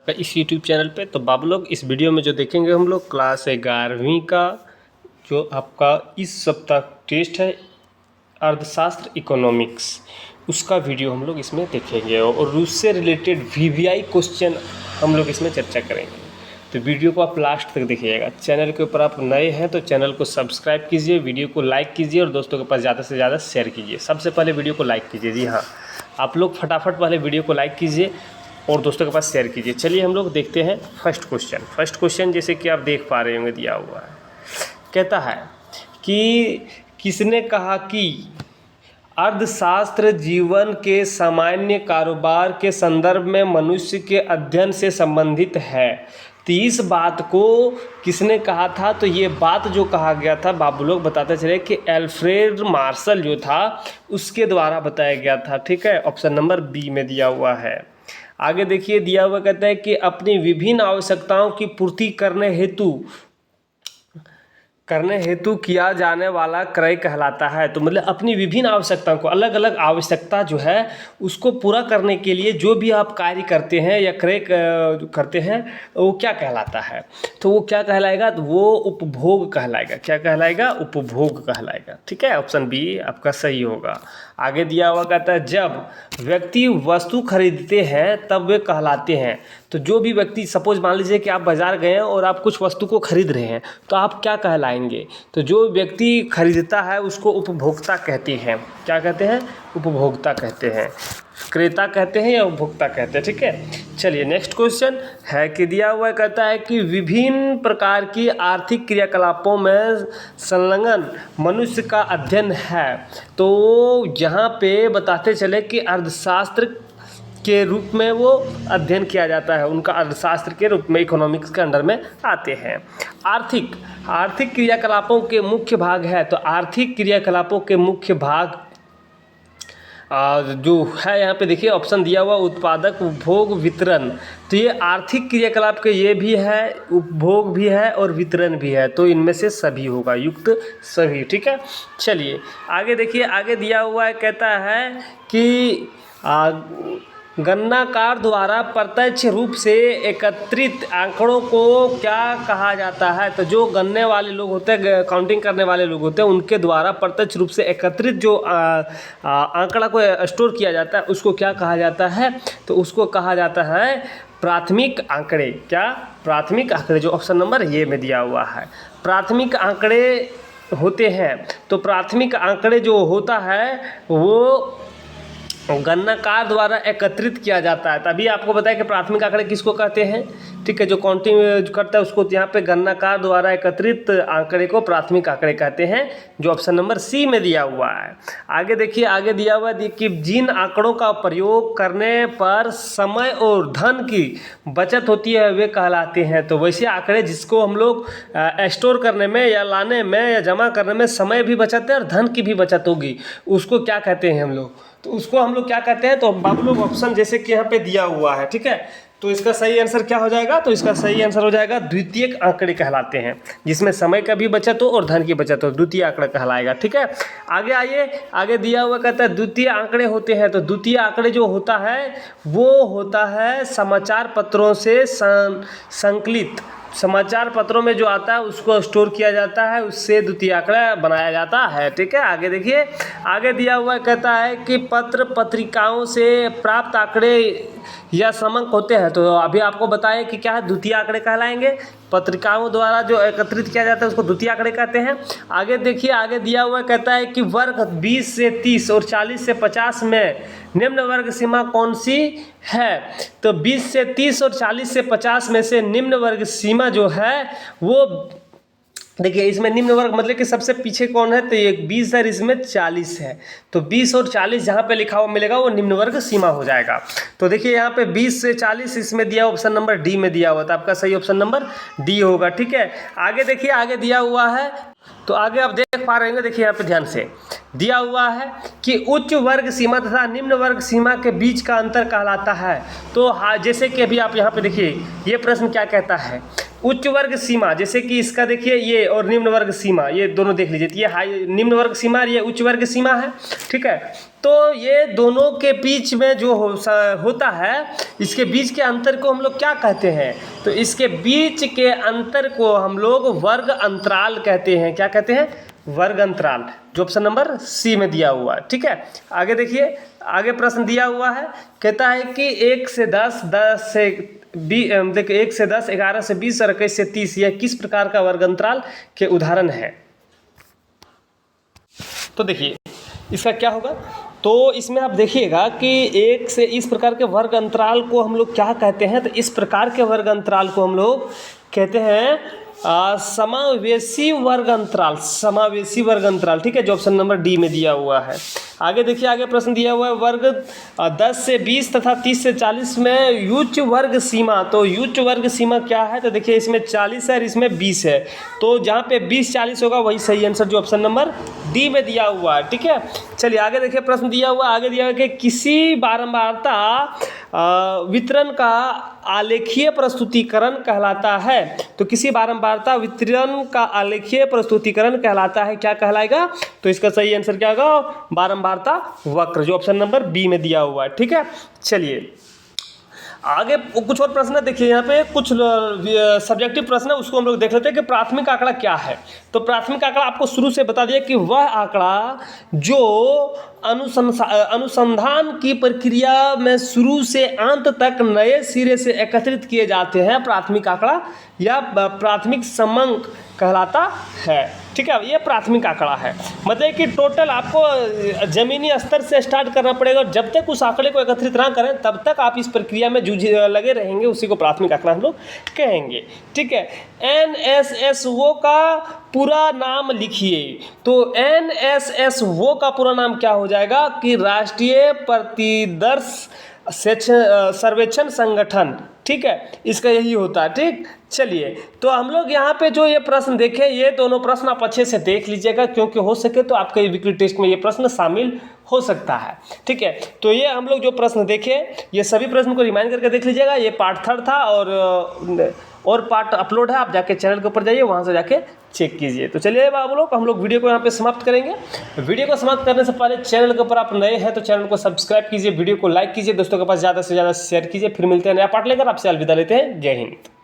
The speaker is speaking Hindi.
आपका इस यूट्यूब चैनल पे। तो बाबू लोग, इस वीडियो में जो देखेंगे हम लोग क्लास 11वीं का जो आपका इस सप्ताह टेस्ट है अर्थशास्त्र इकोनॉमिक्स, उसका वीडियो हम लोग इसमें देखेंगे और उससे रिलेटेड वीवीआई क्वेश्चन हम लोग इसमें चर्चा करेंगे। तो वीडियो को आप लास्ट तक देखिएगा। चैनल के ऊपर आप नए हैं तो चैनल को सब्सक्राइब कीजिए, वीडियो को लाइक कीजिए और दोस्तों के पास ज़्यादा से ज़्यादा शेयर कीजिए। सबसे पहले वीडियो को लाइक कीजिए। जी हाँ, आप लोग फटाफट वाले वीडियो को लाइक कीजिए और दोस्तों के पास शेयर कीजिए। चलिए हम लोग देखते हैं फर्स्ट क्वेश्चन जैसे कि आप देख पा रहे होंगे दिया हुआ है। कहता है कि किसने कहा कि अर्थशास्त्र जीवन के सामान्य कारोबार के संदर्भ में मनुष्य के अध्ययन से संबंधित है। तो इस बात को किसने कहा था? तो ये बात जो कहा गया था बाबू लोग बताते चले कि एल्फ्रेड मार्शल जो था उसके द्वारा बताया गया था। ठीक है, ऑप्शन नंबर बी में दिया हुआ है। आगे देखिए दिया हुआ कहता है कि अपनी विभिन्न आवश्यकताओं की पूर्ति करने हेतु किया जाने वाला क्रय कहलाता है। तो मतलब अपनी विभिन्न आवश्यकताओं को, अलग अलग आवश्यकता जो है उसको पूरा करने के लिए जो भी आप कार्य करते हैं या क्रय करते हैं वो क्या कहलाता है? तो वो क्या कहलाएगा? तो वो उपभोग कहलाएगा। क्या कहलाएगा? उपभोग कहलाएगा। ठीक है, ऑप्शन बी आपका सही होगा। आगे दिया हुआ कहता है जब व्यक्ति वस्तु खरीदते हैं तब वे कहलाते हैं। तो जो भी व्यक्ति, सपोज मान लीजिए कि आप बाज़ार गए हैं और आप कुछ वस्तु को खरीद रहे हैं तो आप क्या कहलाएंगे? तो जो व्यक्ति खरीदता है उसको उपभोक्ता कहते हैं। क्या कहते हैं? उपभोक्ता कहते हैं। क्रेता कहते हैं या उपभोक्ता कहते हैं। ठीक है, चलिए नेक्स्ट क्वेश्चन है कि दिया हुआ कहता है कि विभिन्न प्रकार की आर्थिक क्रियाकलापों में संलग्न मनुष्य का अध्ययन है। तो यहाँ पे बताते चले कि अर्थशास्त्र के रूप में वो अध्ययन किया जाता है, उनका अर्थशास्त्र के रूप में इकोनॉमिक्स के अंडर में आते हैं। आर्थिक क्रियाकलापों के मुख्य भाग है। तो आर्थिक क्रियाकलापों के मुख्य भाग जो है यहाँ पे देखिए ऑप्शन दिया हुआ उत्पादक, उपभोग, वितरण। तो ये आर्थिक क्रियाकलाप के ये भी है, उपभोग भी है और वितरण भी है। तो इनमें से सभी होगा, युक्त सभी। ठीक है, चलिए आगे देखिए। आगे दिया हुआ है कहता है कि गणनाकार द्वारा प्रत्यक्ष रूप से एकत्रित आंकड़ों को क्या कहा जाता है? तो जो गणने वाले लोग होते हैं, काउंटिंग करने वाले लोग होते हैं, उनके द्वारा प्रत्यक्ष रूप से एकत्रित जो आंकड़ा को स्टोर किया जाता है उसको क्या कहा जाता है? तो उसको कहा जाता है प्राथमिक आंकड़े। क्या? प्राथमिक आंकड़े, जो ऑप्शन नंबर ये में दिया हुआ है। प्राथमिक आंकड़े होते हैं। तो प्राथमिक आंकड़े जो होता है वो गणनाकार द्वारा एकत्रित किया जाता है। तभी आपको बताया कि प्राथमिक आंकड़े किसको कहते हैं। ठीक है, जो काउंटिंग करता है उसको यहाँ पे गणनाकार द्वारा एकत्रित आंकड़े को प्राथमिक आंकड़े कहते हैं, जो ऑप्शन नंबर सी में दिया हुआ है। आगे देखिए, आगे दिया हुआ है कि जिन आंकड़ों का प्रयोग करने पर समय और धन की बचत होती है वे कहलाते हैं। तो वैसे आंकड़े जिसको हम लोग स्टोर करने में या लाने में या जमा करने में समय भी बचत है और धन की भी बचत होगी, उसको क्या कहते हैं हम लोग? तो उसको हम लोग क्या कहते हैं? तो बाबू लोग ऑप्शन जैसे कि यहाँ पे दिया हुआ है। ठीक है, तो इसका सही आंसर क्या हो जाएगा? तो इसका सही आंसर हो जाएगा द्वितीयक आंकड़े कहलाते हैं, जिसमें समय का भी बचत हो और धन की बचत हो, द्वितीय आंकड़ा कहलाएगा। ठीक है, आगे आइए। आगे दिया हुआ कहता है द्वितीय आंकड़े होते हैं। तो द्वितीय आंकड़े जो होता है वो होता है समाचार पत्रों से संकलित, समाचार पत्रों में जो आता है उसको स्टोर किया जाता है, उससे द्वितीय आंकड़ा बनाया जाता है। ठीक है, आगे देखिए। आगे दिया हुआ कहता है कि पत्र पत्रिकाओं से प्राप्त आंकड़े या समंक होते हैं। तो अभी आपको बताया कि क्या है, द्वितीय आंकड़े कहलाएंगे। पत्रिकाओं द्वारा जो एकत्रित किया जाता है उसको द्वितीय आंकड़े कहते हैं। आगे देखिए, आगे दिया हुआ कहता है कि वर्ग 20 से 30 और 40 से 50 में निम्न वर्ग सीमा कौन सी है? तो 20 से 30 और 40 से 50 में से निम्न वर्ग सीमा जो है वो देखिए, इसमें निम्न वर्ग मतलब कि सबसे पीछे कौन है? तो ये 20 है, इसमें 40 है। तो 20 और 40 जहाँ पे लिखा हुआ मिलेगा वो निम्न वर्ग सीमा हो जाएगा। तो देखिए यहाँ पे 20 से 40 इसमें दिया, ऑप्शन नंबर डी में दिया हुआ था। आपका सही ऑप्शन नंबर डी होगा। ठीक है, आगे देखिए। आगे दिया हुआ है, तो आगे आप देख पा रहे हैं, देखिए यहाँ पे ध्यान से दिया हुआ है कि उच्च वर्ग सीमा तथा निम्न वर्ग सीमा के बीच का अंतर कहलाता है। तो जैसे कि अभी आप यहाँ पे देखिए, ये प्रश्न क्या कहता है उच्च वर्ग सीमा, जैसे कि इसका देखिए ये और निम्न वर्ग सीमा, ये दोनों देख लीजिए, ये हाई निम्न वर्ग सीमा और ये उच्च वर्ग सीमा है, ठीक है। तो ये दोनों के बीच में जो होता है, इसके बीच के अंतर को हम लोग क्या कहते हैं? तो इसके बीच के अंतर को हम लोग वर्ग अंतराल कहते हैं। क्या कहते हैं? वर्ग अंतराल, जो ऑप्शन नंबर सी में दिया हुआ है, ठीक है। आगे देखिए, आगे प्रश्न दिया हुआ है, कहता है कि 1 से 10, 10 से 20, देखिए 1 से 10, 11 से 20 और 21 से 30, यह किस प्रकार का वर्ग अंतराल के उदाहरण है? तो देखिए इसका क्या होगा, तो इसमें आप देखिएगा कि 1 से इस प्रकार के वर्ग अंतराल को हम लोग क्या कहते हैं? तो इस प्रकार के वर्ग अंतराल को हम लोग कहते हैं समावेशी वर्ग अंतराल, समावेशी वर्ग अंतराल, ठीक है, जो ऑप्शन नंबर डी में दिया हुआ है। आगे देखिए, आगे प्रश्न दिया हुआ है, वर्ग 10 से 20 तथा 30 से 40 में उच्च वर्ग सीमा। तो उच्च वर्ग सीमा क्या है? तो देखिए इसमें 40 है और इसमें 20 है, तो जहाँ पे 20-40 होगा वही सही आंसर, जो ऑप्शन नंबर डी में दिया हुआ है, ठीक है। चलिए आगे देखिए, प्रश्न दिया हुआ, आगे दिया हुआ कि किसी बारंबारता वितरण का आलेखीय प्रस्तुतिकरण कहलाता है। तो किसी बारंबारता वितरण का आलेखीय प्रस्तुतिकरण कहलाता है, क्या कहलाएगा? तो इसका सही आंसर क्या होगा? बारंबारता वक्र, जो ऑप्शन नंबर बी में दिया हुआ है, ठीक है। चलिए आगे कुछ और प्रश्न देखिए, यहाँ पे कुछ सब्जेक्टिव प्रश्न है, उसको हम लोग देख लेते हैं कि प्राथमिक आंकड़ा क्या है। तो प्राथमिक आंकड़ा आपको शुरू से बता दिया कि वह आंकड़ा जो अनुसंधान की प्रक्रिया में शुरू से अंत तक नए सिरे से एकत्रित किए जाते हैं, प्राथमिक आंकड़ा या प्राथमिक समंक कहलाता है, ठीक है। ये प्राथमिक आंकड़ा है, मतलब कि टोटल आपको ज़मीनी स्तर से स्टार्ट करना पड़ेगा, और जब तक उस आंकड़े को एकत्रित ना करें तब तक आप इस प्रक्रिया में लगे रहेंगे, उसी को प्राथमिक आंकड़ा हम लोग कहेंगे, ठीक है। NSSO का पूरा नाम लिखिए। तो NSSO का पूरा नाम क्या हो जाएगा कि राष्ट्रीय प्रतिदर्श सर्वेक्षण संगठन, ठीक है, इसका यही होता है, ठीक। चलिए, तो हम लोग यहाँ पे जो ये प्रश्न देखें, ये दोनों प्रश्न आप अच्छे से देख लीजिएगा, क्योंकि हो सके तो आपके वीकली टेस्ट में ये प्रश्न शामिल हो सकता है, ठीक है। तो ये हम लोग जो प्रश्न देखे, ये सभी प्रश्न को रिमाइंड करके देख लीजिएगा। ये पार्ट 3 था, और पार्ट अपलोड है, आप जाके चैनल के ऊपर जाइए, वहाँ से जाके चेक कीजिए। तो चलिए बाबू लोग, हम लोग वीडियो को यहाँ पे समाप्त करेंगे। वीडियो को समाप्त करने से पहले चैनल के ऊपर आप नए हैं तो चैनल को सब्सक्राइब कीजिए, वीडियो को लाइक कीजिए, दोस्तों के पास ज़्यादा से ज़्यादा शेयर कीजिए। फिर मिलते हैं नया पार्ट लेकर, आपसे अलविदा लेते हैं। जय हिंद।